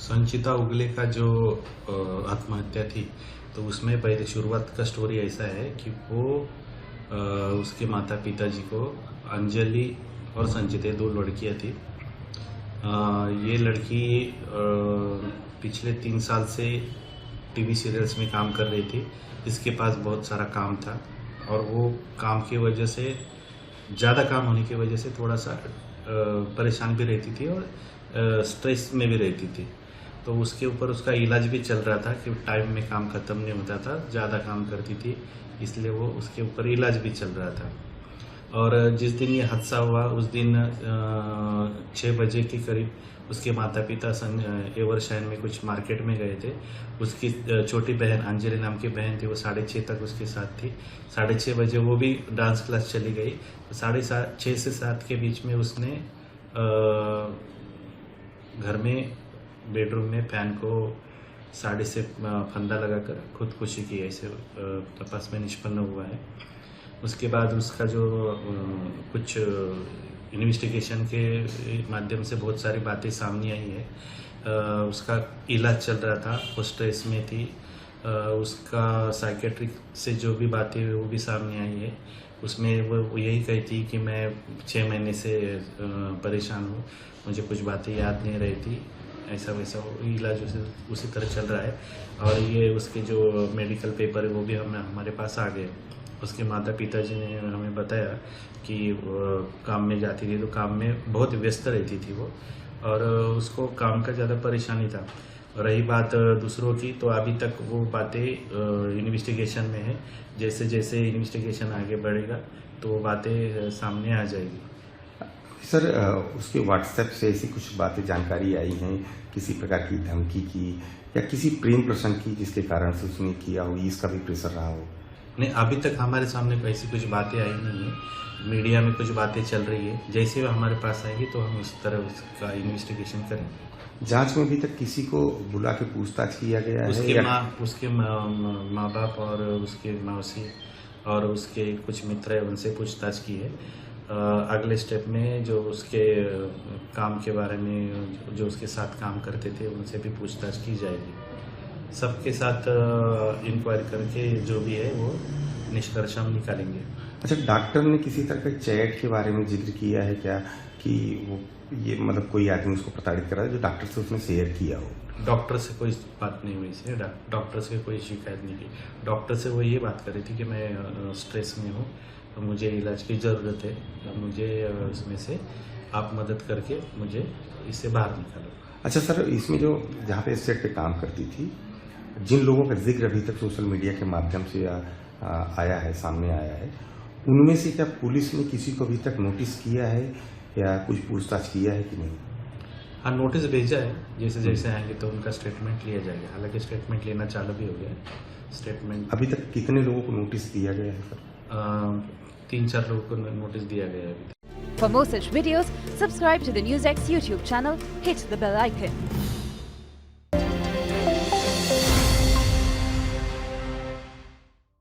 संचिता उगले का जो आत्महत्या थी, तो उसमें पहले शुरुआत का स्टोरी ऐसा है कि वो उसके माता पिताजी को, अंजलि और संचिता, दो लड़कियां थी। ये लड़की पिछले 3 साल से टीवी सीरियल्स में काम कर रही थी। इसके पास बहुत सारा काम था और वो काम की वजह से, ज़्यादा काम होने की वजह से थोड़ा सा परेशान भी रहती थी और स्ट्रेस में भी रहती थी। तो उसके ऊपर उसका इलाज भी चल रहा था कि टाइम में काम ख़त्म नहीं होता था, ज़्यादा काम करती थी, इसलिए वो उसके ऊपर इलाज भी चल रहा था। और जिस दिन ये हादसा हुआ उस दिन 6 बजे के करीब उसके माता पिता एवर शहर में कुछ मार्केट में गए थे। उसकी छोटी बहन अंजलि नाम की बहन थी, वो 6:30 तक उसके साथ थी। 6:30 बजे वो भी डांस क्लास चली गई। 6:30 से 7 के बीच में उसने घर में बेडरूम में फैन को साड़ी से फंदा लगाकर खुदकुशी की, ऐसे तपास में निष्पन्न हुआ है। उसके बाद उसका जो कुछ इन्वेस्टिगेशन के माध्यम से बहुत सारी बातें सामने आई है। उसका इलाज चल रहा था, वो स्ट्रेस में थी। उसका साइकेट्रिक से जो भी बातें वो भी सामने आई है। उसमें वो यही कहती कि मैं 6 महीने से परेशान हूँ, मुझे कुछ बातें याद नहीं रहती, ऐसा वैसा। इलाज उसी तरह चल रहा है। और ये उसके जो मेडिकल पेपर है वो भी हमारे पास आ गए। उसके माता पिताजी ने हमें बताया कि काम में जाती थी, तो काम में बहुत व्यस्त रहती थी वो, और उसको काम का ज़्यादा परेशानी था। रही बात दूसरों की, तो अभी तक वो बातें इन्वेस्टिगेशन में है। जैसे जैसे इन्वेस्टिगेशन आगे बढ़ेगा तो वो बातें सामने आ जाएगी। सर, उसके व्हाट्सएप से ऐसी कुछ बातें जानकारी आई हैं, किसी प्रकार की धमकी की या किसी प्रेम प्रसंग की जिसके कारण से उसने किया हो, इसका भी प्रेशर रहा हो? नहीं, अभी तक हमारे सामने ऐसी कुछ बातें आई नहीं है। मीडिया में कुछ बातें चल रही है, जैसे वो हमारे पास आएगी तो हम उस तरह उसका इन्वेस्टिगेशन करेंगे। जांच में अभी तक किसी को बुला के पूछताछ किया गया है? उसके माँ बाप और उसके मौसी और उसके कुछ मित्र है, उनसे पूछताछ की है। अगले स्टेप में जो उसके काम के बारे में, जो उसके साथ काम करते थे, उनसे भी पूछताछ की जाएगी। सबके साथ इंक्वायरी करके जो भी है वो निष्कर्ष हम निकालेंगे। अच्छा, डॉक्टर ने किसी तरह के चैट के बारे में जिक्र किया है क्या कि वो ये मतलब कोई आदमी उसको प्रताड़ित कर रहा है, जो डॉक्टर से उसने शेयर किया हो? डॉक्टर से कोई बात नहीं हुई से, डॉक्टर से कोई शिकायत नहीं की। डॉक्टर से वो ये बात कर रही थी कि मैं स्ट्रेस में हूँ, तो मुझे इलाज की ज़रूरत है, तो मुझे इसमें से आप मदद करके मुझे इससे बाहर निकालो। अच्छा सर, इसमें जो जहाँ पे सेट पे काम करती थी, जिन लोगों का जिक्र अभी तक सोशल मीडिया के माध्यम से आया है, सामने आया है, उनमें से क्या पुलिस ने किसी को अभी तक नोटिस किया है या कुछ पूछताछ किया है कि नहीं? हाँ, नोटिस भेजा है। जैसे जैसे आएंगे तो उनका स्टेटमेंट लिया जाएगा। हालांकि स्टेटमेंट लेना चालू भी हो गया है। स्टेटमेंट अभी तक कितने लोगों को नोटिस दिया गया है सर? 3-4 लोगों को नोटिस दिया गया है अभी तक। For more such videos, subscribe to the NewsX YouTube channel, hit the bell icon.